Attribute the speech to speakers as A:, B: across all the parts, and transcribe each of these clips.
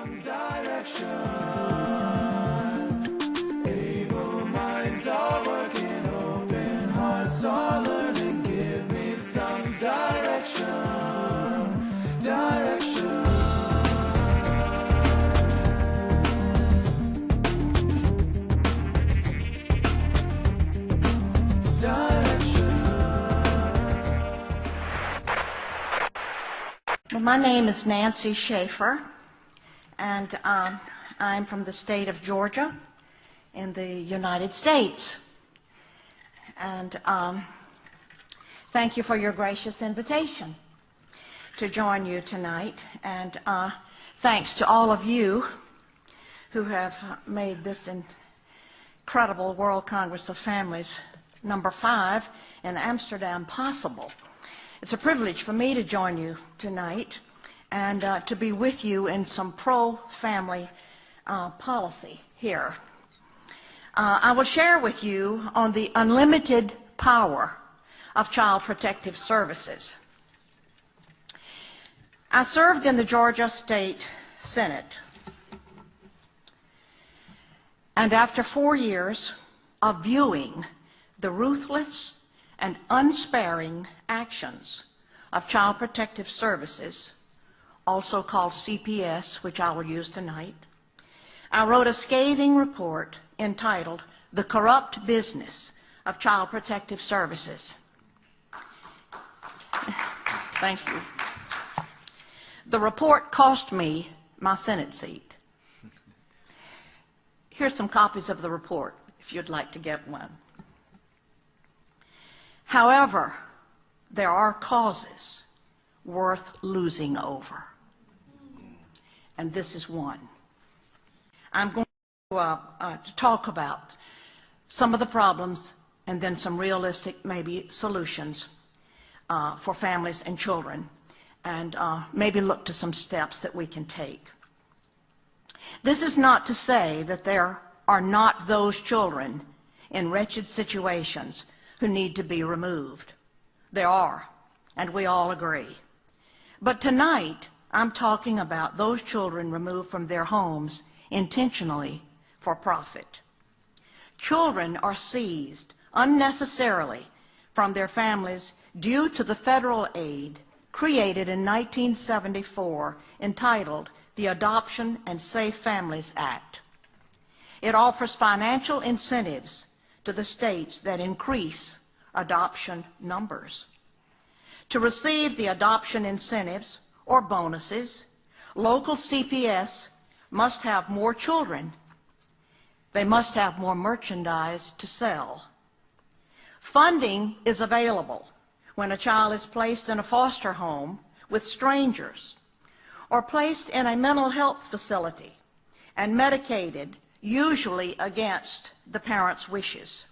A: some direction. Able minds are working, open hearts are learning. Give me some direction, direction.
B: Well, my name is Nancy Schaefer, and I'm from the state of Georgia in the United States. And thank you for your gracious invitation to join you tonight. And thanks to all of you who have made this incredible World Congress of Families #5 in Amsterdam possible. It's a privilege for me to join you tonight and to be with you in some pro-family policy here. I will share with you on the unlimited power of Child Protective Services. I served in the Georgia State Senate, and after 4 years of viewing the ruthless and unsparing actions of Child Protective Services, also called CPS, which I will use tonight, I wrote a scathing report entitled "The Corrupt Business of Child Protective Services." Thank you. The report cost me my Senate seat. Here's some copies of the report, if you'd like to get one. However, there are causes worth losing over, and this is one. I'm going to talk about some of the problems and then some realistic, maybe, solutions for families and children, and maybe look to some steps that we can take. This is not to say that there are not those children in wretched situations who need to be removed. There are, and we all agree. But tonight, I'm talking about those children removed from their homes intentionally for profit. Children are seized unnecessarily from their families due to the federal aid created in 1974 entitled the Adoption and Safe Families Act. It offers financial incentives to the states that increase adoption numbers. To receive the adoption incentives or bonuses, local CPS must have more children. They must have more merchandise to sell. Funding is available when a child is placed in a foster home with strangers or placed in a mental health facility and medicated, usually against the parents' wishes.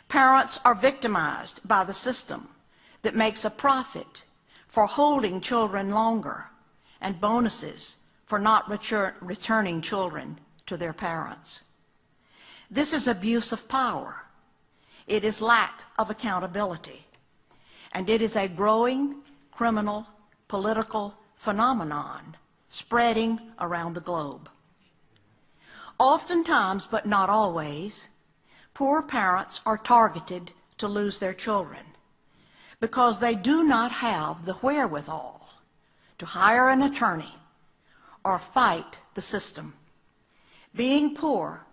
B: Parents are victimized by the system that makes a profit for holding children longer and bonuses for not returning children to their parents. This is abuse of power. It is lack of accountability. And it is a growing criminal political phenomenon spreading around the globe. Oftentimes, but not always, poor parents are targeted to lose their children because they do not have the wherewithal to hire an attorney or fight the system. Being poor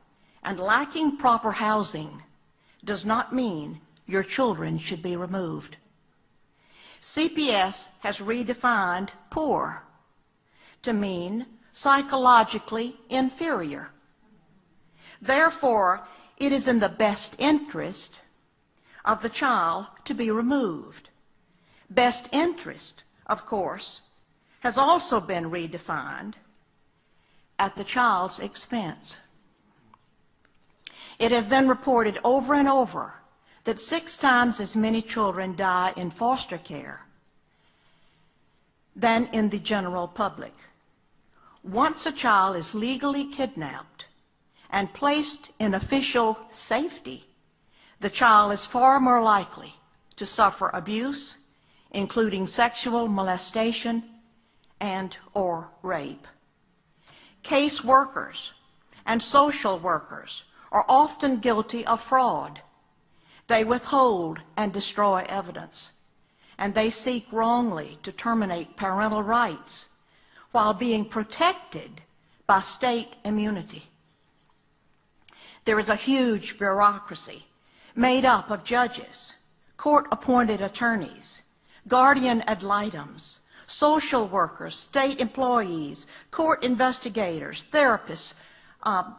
B: and lacking proper housing does not mean your children should be removed. CPS has redefined poor to mean psychologically inferior. Therefore, it is in the best interest of the child to be removed. Best interest, of course, has also been redefined at the child's expense. It has been reported over and over that 6 times as many children die in foster care than in the general public. Once a child is legally kidnapped and placed in official safety, the child is far more likely to suffer abuse, including sexual molestation and or rape. Case workers and social workers are often guilty of fraud. They withhold and destroy evidence, and they seek wrongly to terminate parental rights while being protected by state immunity. There is a huge bureaucracy made up of judges, court-appointed attorneys, guardian ad litems, social workers, state employees, court investigators, therapists,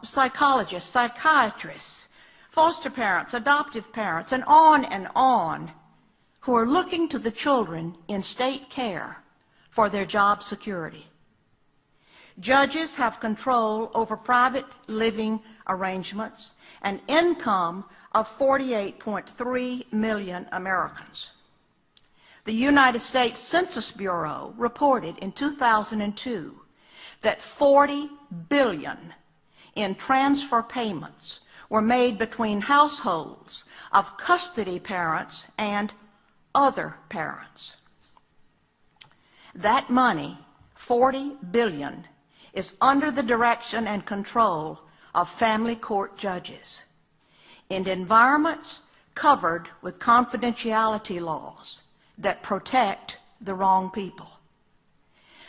B: psychologists, psychiatrists, foster parents, adoptive parents, and on, who are looking to the children in state care for their job security. Judges have control over private living arrangements and income of 48.3 million Americans. The United States Census Bureau reported in 2002 that $40 billion in transfer payments were made between households of custody parents and other parents. That money, $40 billion, is under the direction and control of family court judges in environments covered with confidentiality laws that protect the wrong people.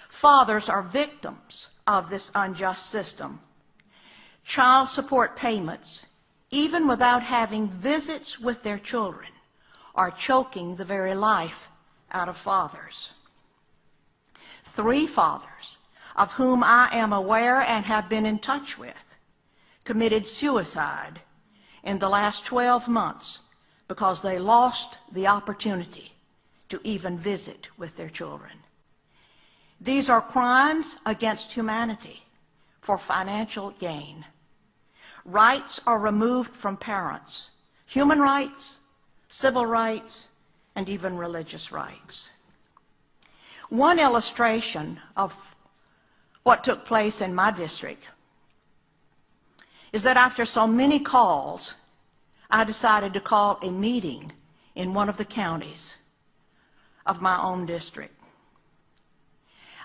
B: Fathers are victims of this unjust system. Child support payments, even without having visits with their children, are choking the very life out of fathers. 3 fathers, of whom I am aware and have been in touch with, committed suicide in the last 12 months because they lost the opportunity to even visit with their children. These are crimes against humanity for financial gain. Rights are removed from parents, human rights, civil rights, and even religious rights. One illustration of what took place in my district is that after so many calls, I decided to call a meeting in one of the counties of my own district.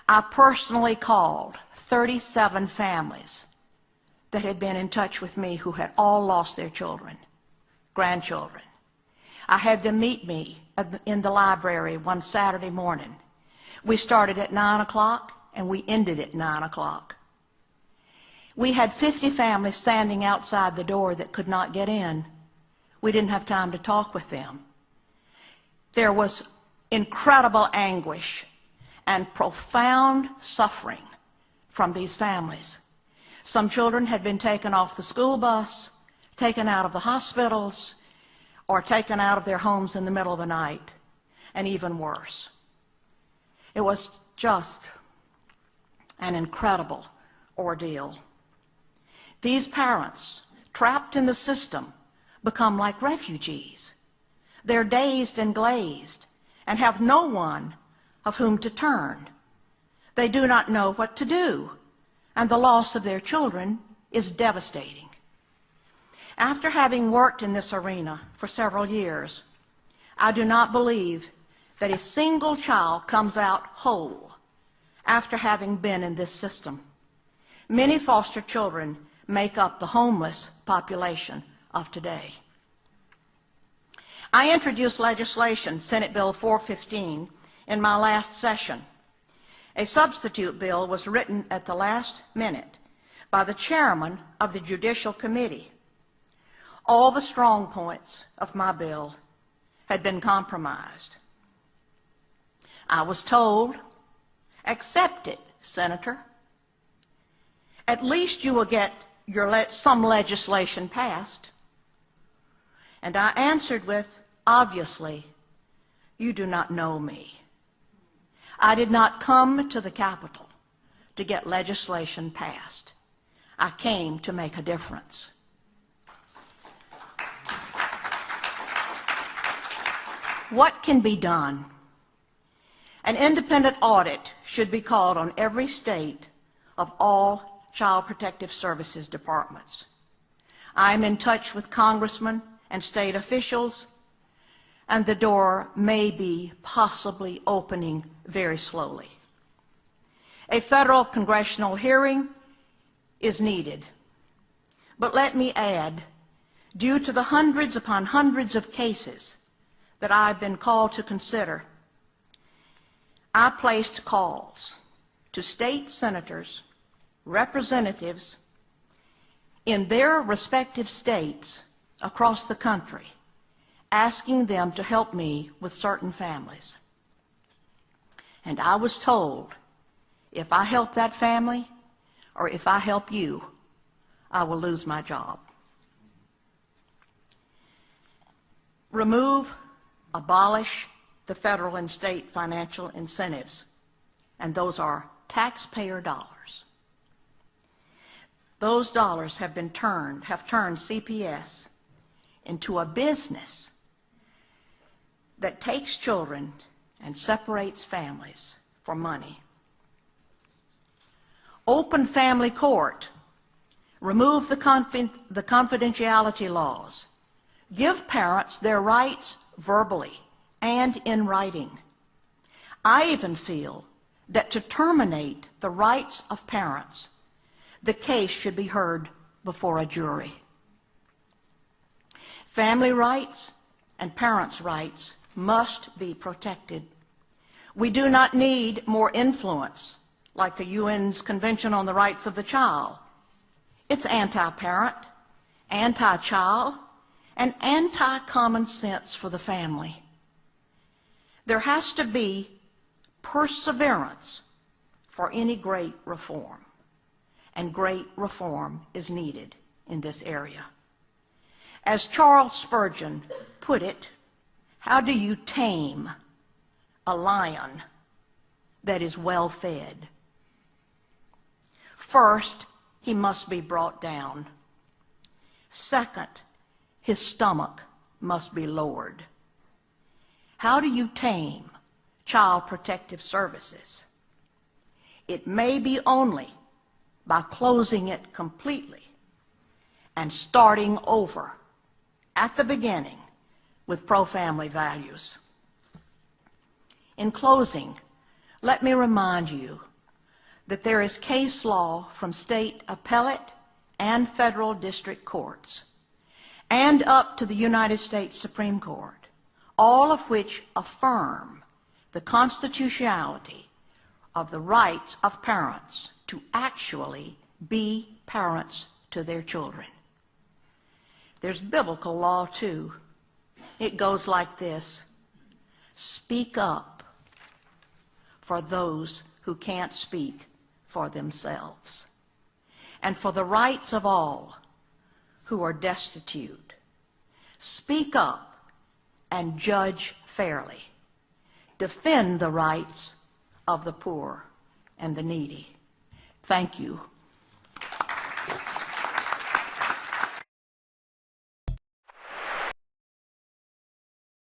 B: I personally called 37 families that had been in touch with me who had all lost their children, grandchildren. I had them meet me in the library one Saturday morning. We started at 9 o'clock and we ended at 9 o'clock. We had 50 families standing outside the door that could not get in. We didn't have time to talk with them. There was incredible anguish and profound suffering from these families. Some children had been taken off the school bus, taken out of the hospitals, or taken out of their homes in the middle of the night, and even worse. It was just an incredible ordeal. These parents, trapped in the system, become like refugees. They're dazed and glazed and have no one of whom to turn. They do not know what to do, and the loss of their children is devastating. After having worked in this arena for several years, I do not believe that a single child comes out whole after having been in this system. Many foster children make up the homeless population of today. I introduced legislation, Senate Bill 415, in my last session. A substitute bill was written at the last minute by the chairman of the Judicial Committee. All the strong points of my bill had been compromised. I was told, accept it, Senator. At least you will get some legislation passed. And I answered with, obviously, you do not know me. I did not come to the Capitol to get legislation passed. I came to make a difference. What can be done? An independent audit should be called on every state of all Child Protective Services departments. I am in touch with congressmen and state officials, and the door may be possibly opening very slowly. A federal congressional hearing is needed. But let me add, due to the hundreds upon hundreds of cases that I've been called to consider, I placed calls to state senators, representatives in their respective states across the country, asking them to help me with certain families. And I was told, if I help that family, or if I help you, I will lose my job. Remove, abolish the federal and state financial incentives, and those are taxpayer dollars. Those dollars have turned CPS into a business that takes children and separates families for money. Open family court. Remove the confidentiality laws. Give parents their rights verbally and in writing. I even feel that to terminate the rights of parents, the case should be heard before a jury. Family rights and parents' rights must be protected. We do not need more influence like the UN's Convention on the Rights of the Child. It's anti-parent, anti-child, and anti-common sense for the family. There has to be perseverance for any great reform, and great reform is needed in this area. As Charles Spurgeon put it, how do you tame a lion that is well fed? First, he must be brought down. Second, his stomach must be lowered. How do you tame Child Protective Services? It may be only by closing it completely and starting over at the beginning with pro-family values. In closing, let me remind you that there is case law from state appellate and federal district courts and up to the United States Supreme Court, all of which affirm the constitutionality of the rights of parents to actually be parents to their children. There's biblical law too. It goes like this: speak up for those who can't speak for themselves, and for the rights of all who are destitute. Speak up and judge fairly. Defend the rights of the poor and the needy. Thank you